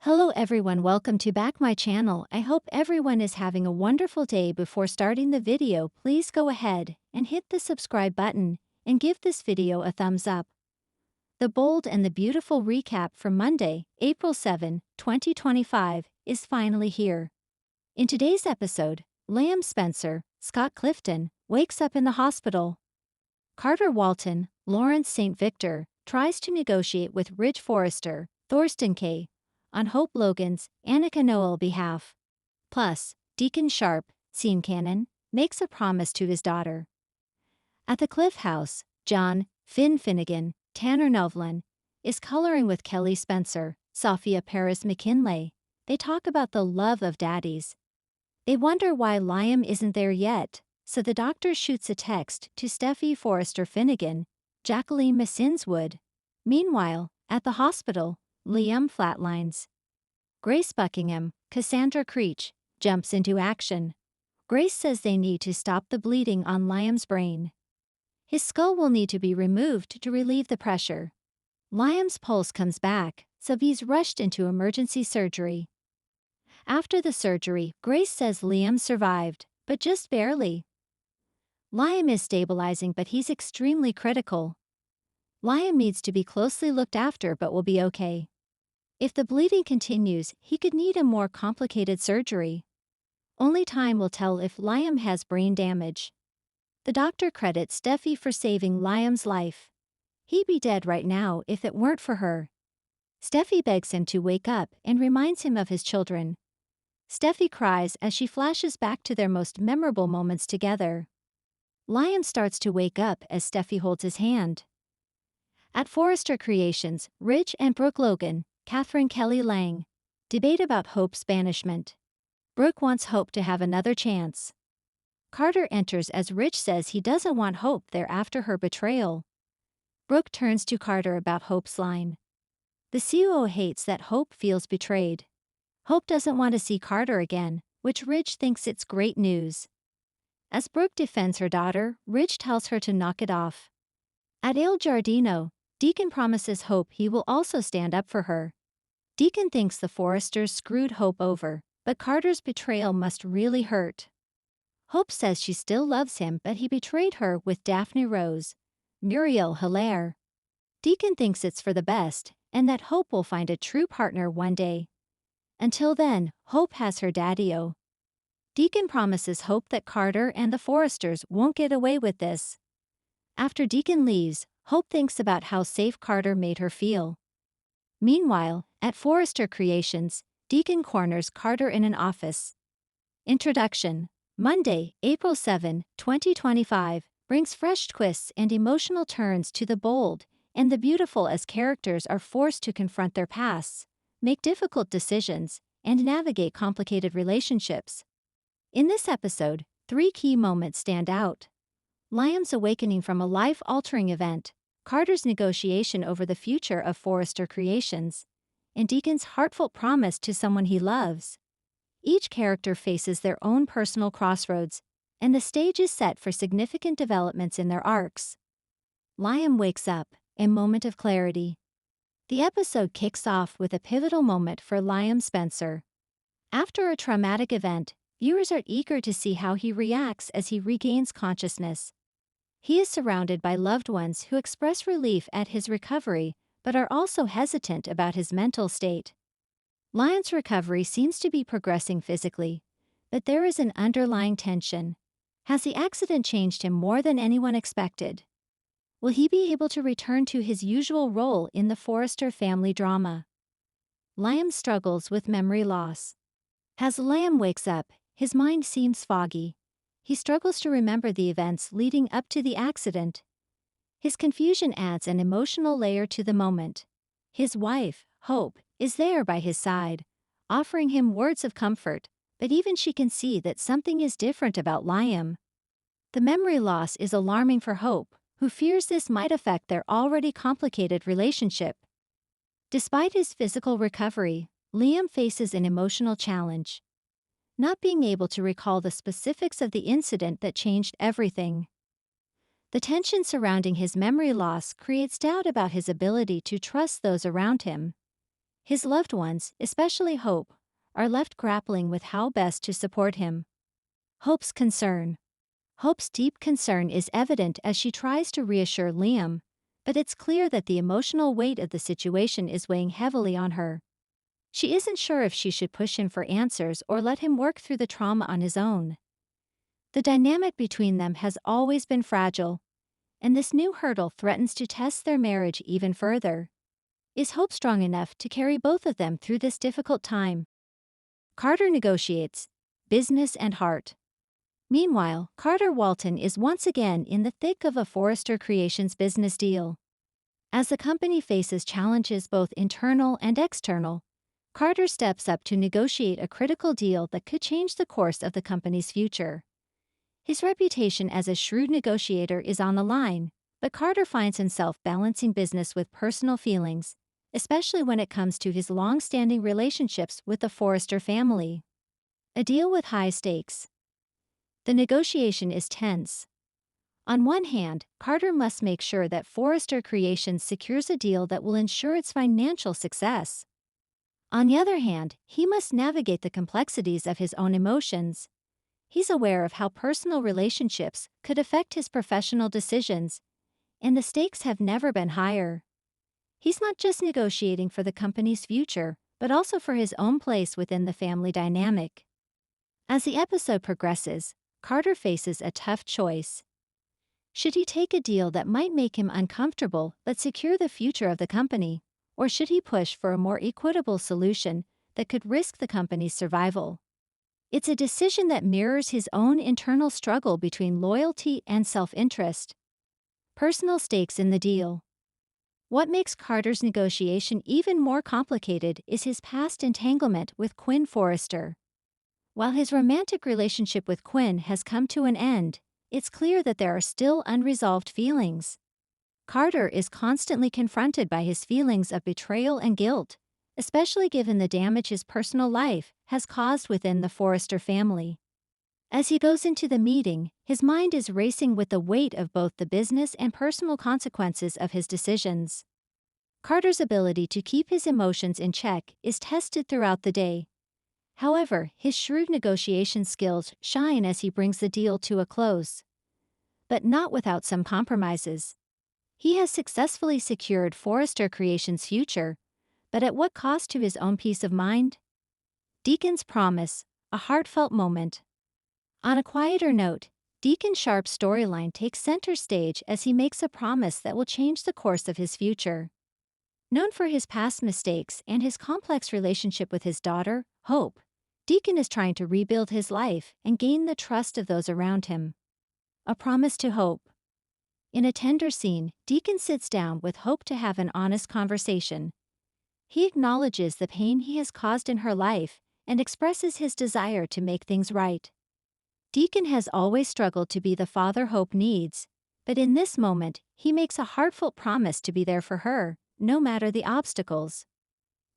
Hello everyone, welcome to back my channel. I hope everyone is having a wonderful day. Before starting the video, please go ahead and hit the subscribe button and give this video a thumbs up. The bold and the beautiful recap from Monday, April 7, 2025 is finally here. In today's episode, Liam Spencer, Scott Clifton, wakes up in the hospital. Carter Walton, Lawrence St. Victor, tries to negotiate with Ridge Forrester, Thorsten K., on Hope Logan's, Annika Noel behalf. Plus, Deacon Sharp, scene canon, makes a promise to his daughter. At the Cliff House, John, Finn Finnegan, Tanner Novlin, is coloring with Kelly Spencer, Sophia Paris McKinley. They talk about the love of daddies. They wonder why Liam isn't there yet, so the doctor shoots a text to Steffi Forrester Finnegan, Jacqueline Massinswood. Meanwhile, at the hospital, Liam flatlines. Grace Buckingham, Cassandra Creech, jumps into action. Grace says they need to stop the bleeding on Liam's brain. His skull will need to be removed to relieve the pressure. Liam's pulse comes back, so he's rushed into emergency surgery. After the surgery, Grace says Liam survived, but just barely. Liam is stabilizing, but he's extremely critical. Liam needs to be closely looked after but will be okay. If the bleeding continues, he could need a more complicated surgery. Only time will tell if Liam has brain damage. The doctor credits Steffi for saving Liam's life. He'd be dead right now if it weren't for her. Steffi begs him to wake up and reminds him of his children. Steffi cries as she flashes back to their most memorable moments together. Liam starts to wake up as Steffi holds his hand. At Forrester Creations, Ridge and Brooke Logan, Catherine Kelly Lang, debate about Hope's banishment. Brooke wants Hope to have another chance. Carter enters as Ridge says he doesn't want Hope there after her betrayal. Brooke turns to Carter about Hope's line. The COO hates that Hope feels betrayed. Hope doesn't want to see Carter again, which Ridge thinks it's great news. As Brooke defends her daughter, Ridge tells her to knock it off. At Il Giardino, Deacon promises Hope he will also stand up for her. Deacon thinks the Forresters screwed Hope over, but Carter's betrayal must really hurt. Hope says she still loves him, but he betrayed her with Daphne Rose, Muriel Hilaire. Deacon thinks it's for the best, and that Hope will find a true partner one day. Until then, Hope has her daddy-o. Deacon promises Hope that Carter and the Forresters won't get away with this. After Deacon leaves, Hope thinks about how safe Carter made her feel. Meanwhile, at Forrester Creations, Deacon corners Carter in an office. Introduction. Monday, April 7, 2025, brings fresh twists and emotional turns to the bold and the beautiful as characters are forced to confront their pasts, make difficult decisions, and navigate complicated relationships. In this episode, 3 key moments stand out. Liam's awakening from a life-altering event, Carter's negotiation over the future of Forrester Creations, and Deacon's heartfelt promise to someone he loves. Each character faces their own personal crossroads, and the stage is set for significant developments in their arcs. Liam wakes up, a moment of clarity. The episode kicks off with a pivotal moment for Liam Spencer. After a traumatic event, viewers are eager to see how he reacts as he regains consciousness. He is surrounded by loved ones who express relief at his recovery, but are also hesitant about his mental state. Liam's recovery seems to be progressing physically, but there is an underlying tension. Has the accident changed him more than anyone expected? Will he be able to return to his usual role in the Forrester family drama? Liam struggles with memory loss. As Liam wakes up, his mind seems foggy. He struggles to remember the events leading up to the accident. His confusion adds an emotional layer to the moment. His wife, Hope, is there by his side, offering him words of comfort, but even she can see that something is different about Liam. The memory loss is alarming for Hope, who fears this might affect their already complicated relationship. Despite his physical recovery, Liam faces an emotional challenge. Not being able to recall the specifics of the incident that changed everything. The tension surrounding his memory loss creates doubt about his ability to trust those around him. His loved ones, especially Hope, are left grappling with how best to support him. Hope's concern. Hope's deep concern is evident as she tries to reassure Liam, but it's clear that the emotional weight of the situation is weighing heavily on her. She isn't sure if she should push him for answers or let him work through the trauma on his own. The dynamic between them has always been fragile, and this new hurdle threatens to test their marriage even further. Is Hope strong enough to carry both of them through this difficult time? Carter negotiates business and heart. Meanwhile, Carter Walton is once again in the thick of a Forrester Creations business deal. As the company faces challenges both internal and external, Carter steps up to negotiate a critical deal that could change the course of the company's future. His reputation as a shrewd negotiator is on the line, but Carter finds himself balancing business with personal feelings, especially when it comes to his long-standing relationships with the Forrester family. A deal with high stakes. The negotiation is tense. On one hand, Carter must make sure that Forrester Creations secures a deal that will ensure its financial success. On the other hand, he must navigate the complexities of his own emotions. He's aware of how personal relationships could affect his professional decisions, and the stakes have never been higher. He's not just negotiating for the company's future, but also for his own place within the family dynamic. As the episode progresses, Carter faces a tough choice. Should he take a deal that might make him uncomfortable but secure the future of the company, or should he push for a more equitable solution that could risk the company's survival? It's a decision that mirrors his own internal struggle between loyalty and self-interest. Personal stakes in the deal. What makes Carter's negotiation even more complicated is his past entanglement with Quinn Forrester. While his romantic relationship with Quinn has come to an end, it's clear that there are still unresolved feelings. Carter is constantly confronted by his feelings of betrayal and guilt, especially given the damage his personal life has caused within the Forrester family. As he goes into the meeting, his mind is racing with the weight of both the business and personal consequences of his decisions. Carter's ability to keep his emotions in check is tested throughout the day. However, his shrewd negotiation skills shine as he brings the deal to a close. But not without some compromises. He has successfully secured Forrester Creations' future, but at what cost to his own peace of mind? Deacon's promise, a heartfelt moment. On a quieter note, Deacon Sharp's storyline takes center stage as he makes a promise that will change the course of his future. Known for his past mistakes and his complex relationship with his daughter, Hope, Deacon is trying to rebuild his life and gain the trust of those around him. A promise to Hope. In a tender scene, Deacon sits down with Hope to have an honest conversation. He acknowledges the pain he has caused in her life and expresses his desire to make things right. Deacon has always struggled to be the father Hope needs, but in this moment, he makes a heartfelt promise to be there for her, no matter the obstacles.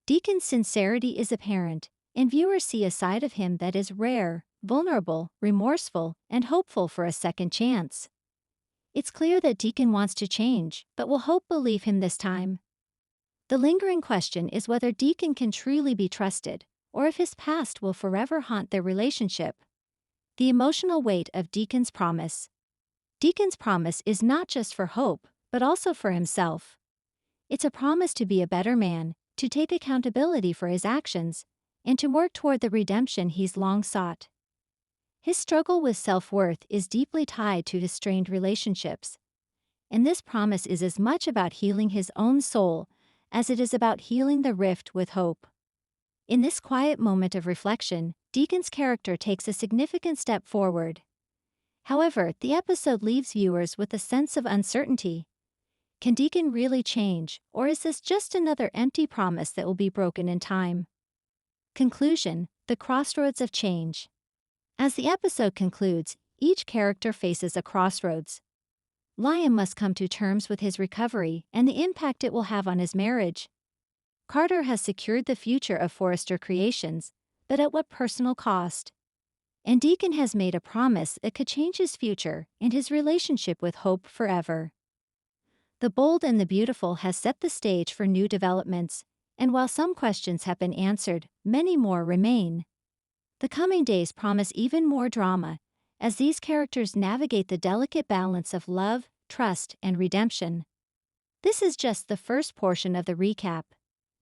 Deacon's sincerity is apparent, and viewers see a side of him that is rare, vulnerable, remorseful, and hopeful for a second chance. It's clear that Deacon wants to change, but will Hope believe him this time? The lingering question is whether Deacon can truly be trusted, or if his past will forever haunt their relationship. The emotional weight of Deacon's promise. Deacon's promise is not just for Hope, but also for himself. It's a promise to be a better man, to take accountability for his actions, and to work toward the redemption he's long sought. His struggle with self-worth is deeply tied to his strained relationships, and this promise is as much about healing his own soul as it is about healing the rift with Hope. In this quiet moment of reflection, Deacon's character takes a significant step forward. However, the episode leaves viewers with a sense of uncertainty. Can Deacon really change, or is this just another empty promise that will be broken in time? Conclusion: the crossroads of change. As the episode concludes, each character faces a crossroads. Liam must come to terms with his recovery and the impact it will have on his marriage. Carter has secured the future of Forrester Creations, but at what personal cost? And Deacon has made a promise that could change his future and his relationship with Hope forever. The Bold and the Beautiful has set the stage for new developments, And while some questions have been answered, many more remain. The coming days promise even more drama, as these characters navigate the delicate balance of love, trust, and redemption. This is just the first portion of the recap.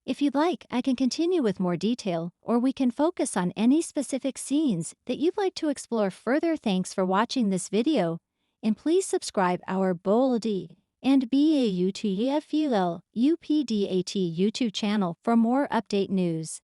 If you'd like, I can continue with more detail, or we can focus on any specific scenes that you'd like to explore further. Thanks for watching this video, and please subscribe our Boldy and BAUTFUL UPDAT YouTube channel for more update news.